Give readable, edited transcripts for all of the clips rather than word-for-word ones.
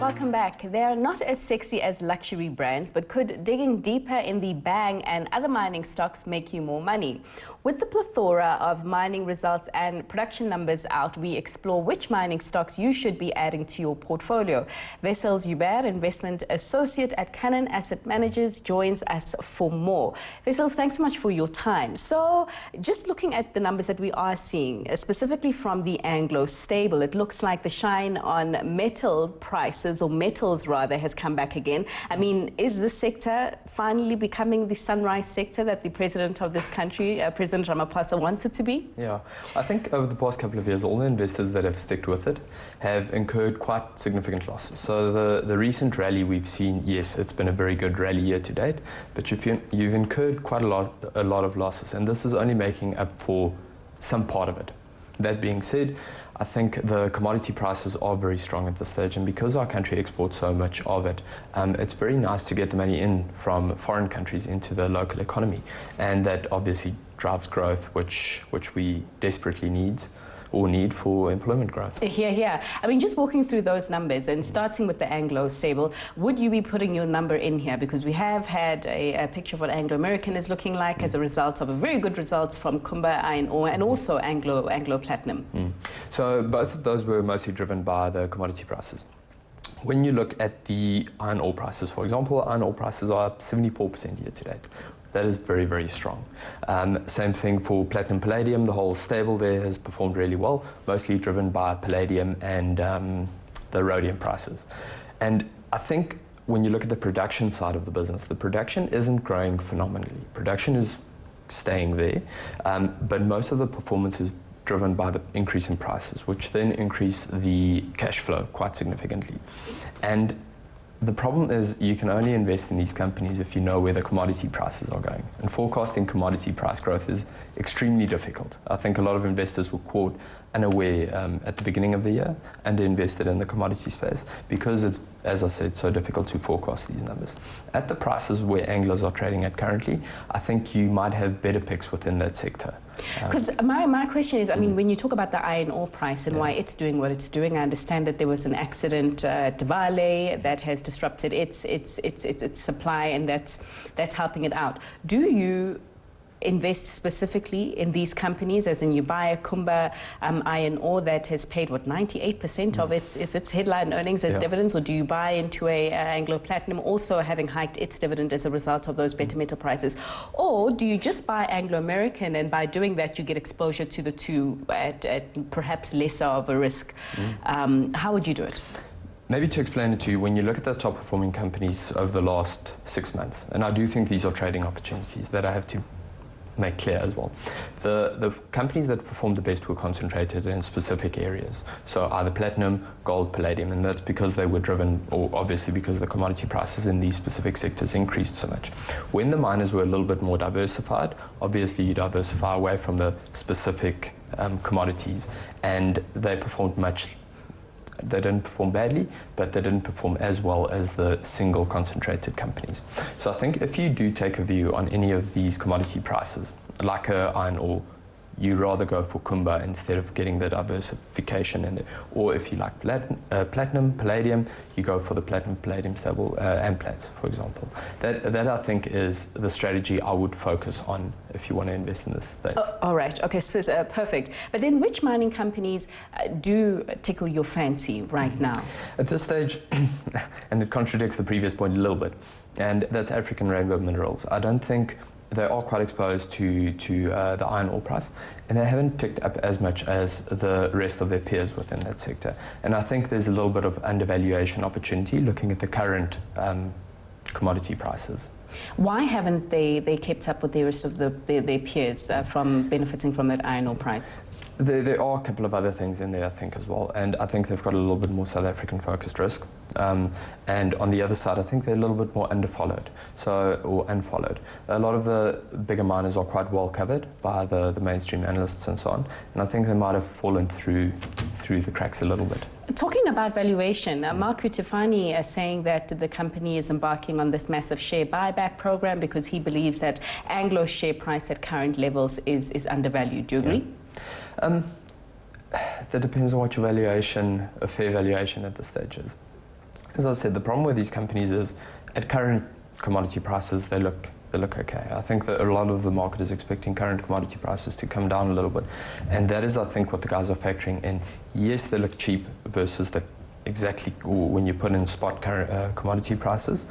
Welcome back. They are not as sexy as luxury brands, but could digging deeper in the Bang and other mining stocks make you more money? With the plethora of mining results and production numbers out, we explore which mining stocks you should be adding to your portfolio. Wessel Joubert, Investment Associate at Cannon Asset Managers, joins us for more. Wessel, thanks so much for your time. So, just looking at the numbers that we are seeing, specifically from the Anglo stable, it looks like the shine on metal prices, or metals rather, has come back again. I mean, is this sector finally becoming the sunrise sector that the president of this country, President Ramaphosa, wants it to be? Yeah, I think over the past couple of years, all the investors that have stuck with it have incurred quite significant losses. So the recent rally we've seen, yes, it's been a very good rally year to date, but you've incurred quite a lot of losses, and this is only making up for some part of it. That being said, I think the commodity prices are very strong at this stage, and because our country exports so much of it, it's very nice to get the money in from foreign countries into the local economy, and that obviously drives growth, which we desperately need for employment growth. Yeah. I mean, just walking through those numbers and starting with the Anglo stable, would you be putting your number in here? Because we have had a picture of what Anglo American is looking like as a result of a very good results from Kumba Iron Ore and also Anglo Platinum. So both of those were mostly driven by the commodity prices. When you look at the iron ore prices, for example, iron ore prices are up 74% year to date. That is very, very strong. Same thing for platinum palladium. The whole stable there has performed really well, mostly driven by palladium and the rhodium prices. And I think when you look at the production side of the business, the production isn't growing phenomenally. Production is staying there, but most of the performance is driven by the increase in prices, which then increase the cash flow quite significantly. And the problem is you can only invest in these companies if you know where the commodity prices are going. And forecasting commodity price growth is extremely difficult. I think a lot of investors were caught unaware at the beginning of the year and invested in the commodity space because it's, as I said, so difficult to forecast these numbers. At the prices where Anglos are trading at currently, I think you might have better picks within that sector. Because my question is, I mean, when you talk about the iron ore price and why it's doing what it's doing, I understand that there was an accident at Vale that has disrupted its supply, and that's helping it out. Do you invest specifically in these companies, as in you buy a Kumba Iron Ore that has paid, what, 98% of its headline earnings as dividends, or do you buy into a Anglo Platinum also having hiked its dividend as a result of those better metal prices? Or do you just buy Anglo American, and by doing that you get exposure to the two at perhaps lesser of a risk? How would you do it? Maybe to explain it to you, when you look at the top performing companies over the last 6 months, and I do think these are trading opportunities that I have to make clear as well. The companies that performed the best were concentrated in specific areas. So either platinum, gold, palladium, and that's because they were driven, or obviously because the commodity prices in these specific sectors increased so much. When the miners were a little bit more diversified, obviously you diversify away from the specific commodities, and they performed they didn't perform badly, but they didn't perform as well as the single concentrated companies. So I think if you do take a view on any of these commodity prices, like iron ore, you rather go for Kumba instead of getting the diversification in it. Or if you like platinum, palladium, you go for the platinum, palladium stable, and plats, for example. That I think is the strategy I would focus on if you want to invest in this space. All right, okay, so, perfect. But then which mining companies do tickle your fancy right now? At this stage, and it contradicts the previous point a little bit, and that's African Rainbow Minerals. I don't think they are quite exposed to the iron ore price, and they haven't ticked up as much as the rest of their peers within that sector. And I think there's a little bit of undervaluation opportunity looking at the current commodity prices. Why haven't they kept up with the rest of their peers from benefiting from that iron ore price? There are a couple of other things in there, I think, as well. And I think they've got a little bit more South African-focused risk. And on the other side, I think they're a little bit more underfollowed, or unfollowed. A lot of the bigger miners are quite well covered by the mainstream analysts and so on. And I think they might have fallen through the cracks a little bit. Talking about valuation, Mark Cutifani is saying that the company is embarking on this massive share buyback program because he believes that Anglo's share price at current levels is undervalued. Do you agree? That depends on what your valuation, a fair valuation at this stage is. As I said, the problem with these companies is at current commodity prices, they look okay. I think that a lot of the market is expecting current commodity prices to come down a little bit, and that is, I think, what the guys are factoring in. Yes, they look cheap versus the exactly when you put in spot current commodity prices,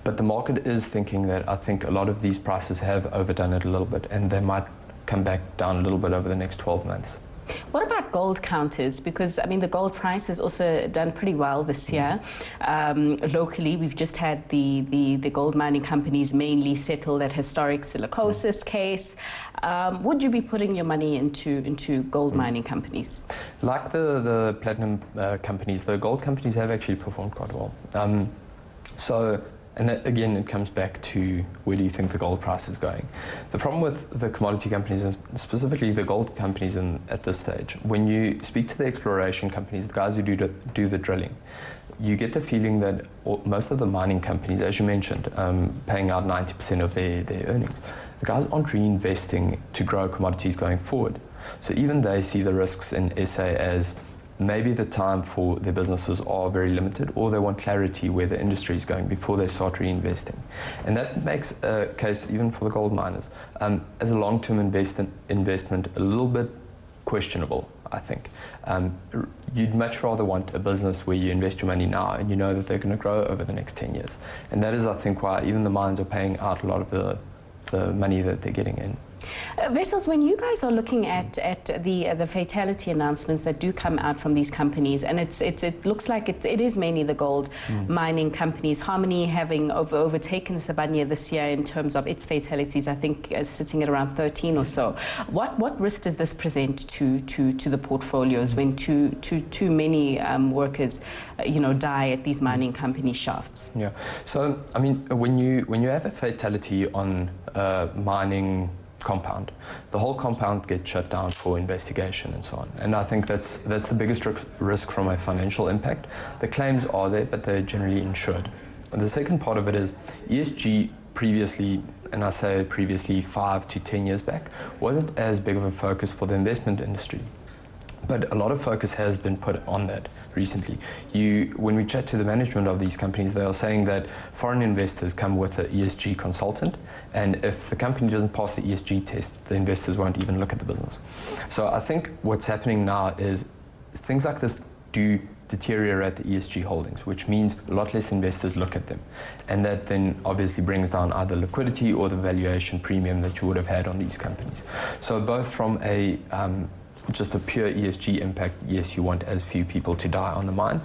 but the market is thinking that I think a lot of these prices have overdone it a little bit, and they might come back down a little bit over the next 12 months. What about gold counters? Because, I mean, the gold price has also done pretty well this year. Locally, we've just had the gold mining companies mainly settle that historic silicosis case. Would you be putting your money into gold mining companies? Like the platinum companies, the gold companies have actually performed quite well. And that, again, it comes back to where do you think the gold price is going. The problem with the commodity companies, and specifically the gold companies at this stage, when you speak to the exploration companies, the guys who do the drilling, you get the feeling that most of the mining companies, as you mentioned, paying out 90% of their earnings, the guys aren't reinvesting to grow commodities going forward. So even they see the risks in SA as maybe the time for their businesses are very limited, or they want clarity where the industry is going before they start reinvesting. And that makes a case even for the gold miners as a long-term investment a little bit questionable, I think. You'd much rather want a business where you invest your money now and you know that they're going to grow over the next 10 years. And that is, I think, why even the mines are paying out a lot of the money that they're getting in. Wessels, when you guys are looking at the fatality announcements that do come out from these companies, and it looks like it is mainly the gold mining companies, Harmony having overtaken Sibanye this year in terms of its fatalities, I think sitting at around 13 or so. What risk does this present to the portfolios when too many workers die at these mining company shafts? Yeah, so I mean, when you have a fatality on mining compound, the whole compound gets shut down for investigation and so on. And I think that's the biggest risk from a financial impact. The claims are there, but they're generally insured. And the second part of it is ESG previously, and I say previously 5 to 10 years back, wasn't as big of a focus for the investment industry. But a lot of focus has been put on that recently. When we chat to the management of these companies, they are saying that foreign investors come with an ESG consultant, and if the company doesn't pass the ESG test, the investors won't even look at the business. So I think what's happening now is things like this do deteriorate the ESG holdings, which means a lot less investors look at them. And that then obviously brings down either liquidity or the valuation premium that you would have had on these companies. So both from just a pure ESG impact, yes, you want as few people to die on the mine,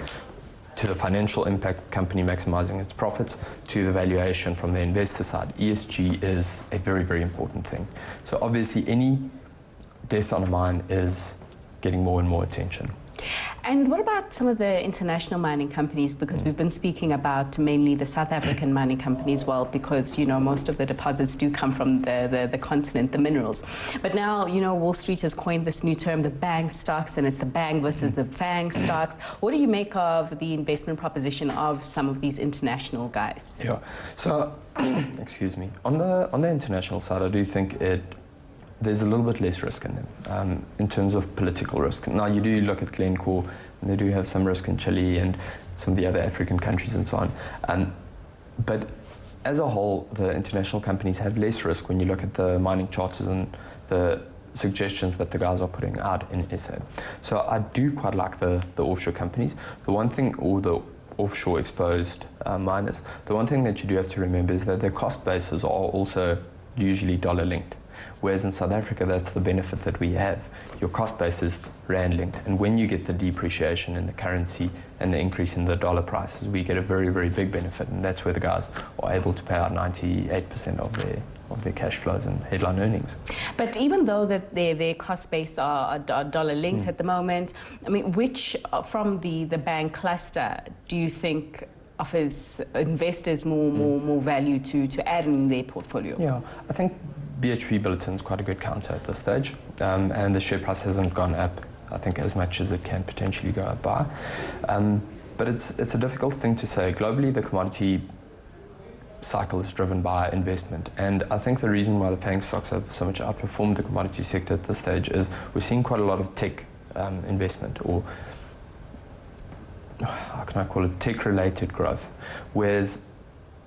to the financial impact, company maximizing its profits, to the valuation from the investor side. ESG is a very, very important thing. So obviously any death on a mine is getting more and more attention. And what about some of the international mining companies? Because we've been speaking about mainly the South African mining companies, well, because, most of the deposits do come from the continent, the minerals. But now, Wall Street has coined this new term, the bang stocks, and it's the bang versus the fang stocks. What do you make of the investment proposition of some of these international guys? Yeah, so, excuse me, on the international side, I do think there's a little bit less risk in them in terms of political risk. Now, you do look at Glencore, and they do have some risk in Chile and some of the other African countries and so on. But as a whole, the international companies have less risk when you look at the mining charters and the suggestions that the guys are putting out in SA. So I do quite like the offshore companies. The one thing, or the offshore exposed miners, the one thing that you do have to remember is that their cost bases are also usually dollar linked. Whereas in South Africa, that's the benefit that we have. Your cost base is rand linked. And when you get the depreciation in the currency and the increase in the dollar prices, we get a very, very big benefit. And that's where the guys are able to pay out 98% of their cash flows and headline earnings. But even though that their cost base are dollar linked at the moment, I mean, which from the bank cluster do you think offers investors more value to add in their portfolio? Yeah, I think BHP Billiton's quite a good counter at this stage, and the share price hasn't gone up, I think, as much as it can potentially go up by. But it's a difficult thing to say. Globally, the commodity cycle is driven by investment, and I think the reason why the FANG stocks have so much outperformed the commodity sector at this stage is we're seeing quite a lot of tech investment, or how can I call it, tech-related growth. Whereas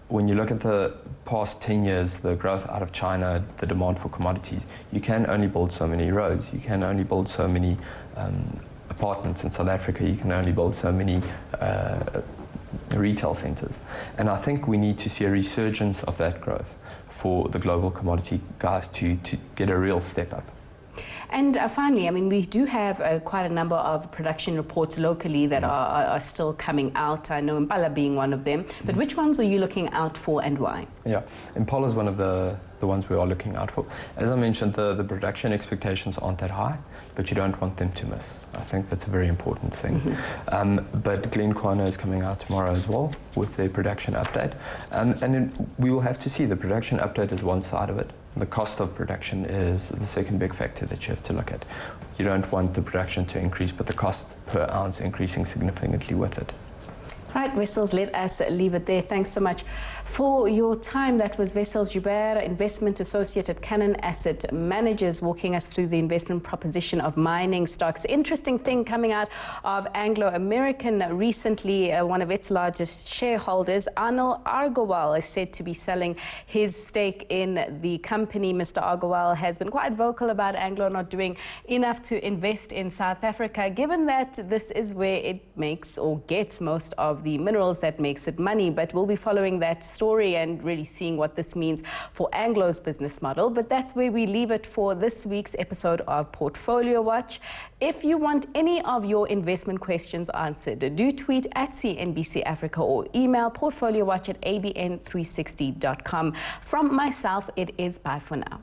when you look at the past 10 years, the growth out of China, the demand for commodities, you can only build so many roads, you can only build so many apartments in South Africa, you can only build so many retail centers. And I think we need to see a resurgence of that growth for the global commodity guys to get a real step up. And finally, I mean, we do have quite a number of production reports locally that are still coming out. I know Impala being one of them. But which ones are you looking out for and why? Yeah, Impala is one of the ones we are looking out for. As I mentioned, the production expectations aren't that high, but you don't want them to miss. I think that's a very important thing. But Glenquana is coming out tomorrow as well with their production update. And then we will have to see. The production update is one side of it. The cost of production is the second big factor that you have to look at. You don't want the production to increase, but the cost per ounce increasing significantly with it. Right, Wessels, let us leave it there. Thanks so much for your time. That was Wessel Joubert, Investment Associate at Cannon Asset Managers, walking us through the investment proposition of mining stocks. Interesting thing coming out of Anglo American recently. One of its largest shareholders, Anil Agarwal, is said to be selling his stake in the company. Mr. Agarwal has been quite vocal about Anglo not doing enough to invest in South Africa, given that this is where it makes or gets most of the minerals that makes it money. But we'll be following that story and really seeing what this means for Anglo's business model. But that's where we leave it for this week's episode of Portfolio Watch. If you want any of your investment questions answered, do tweet at CNBC Africa or email portfoliowatch@abn360.com. From myself, it is bye for now.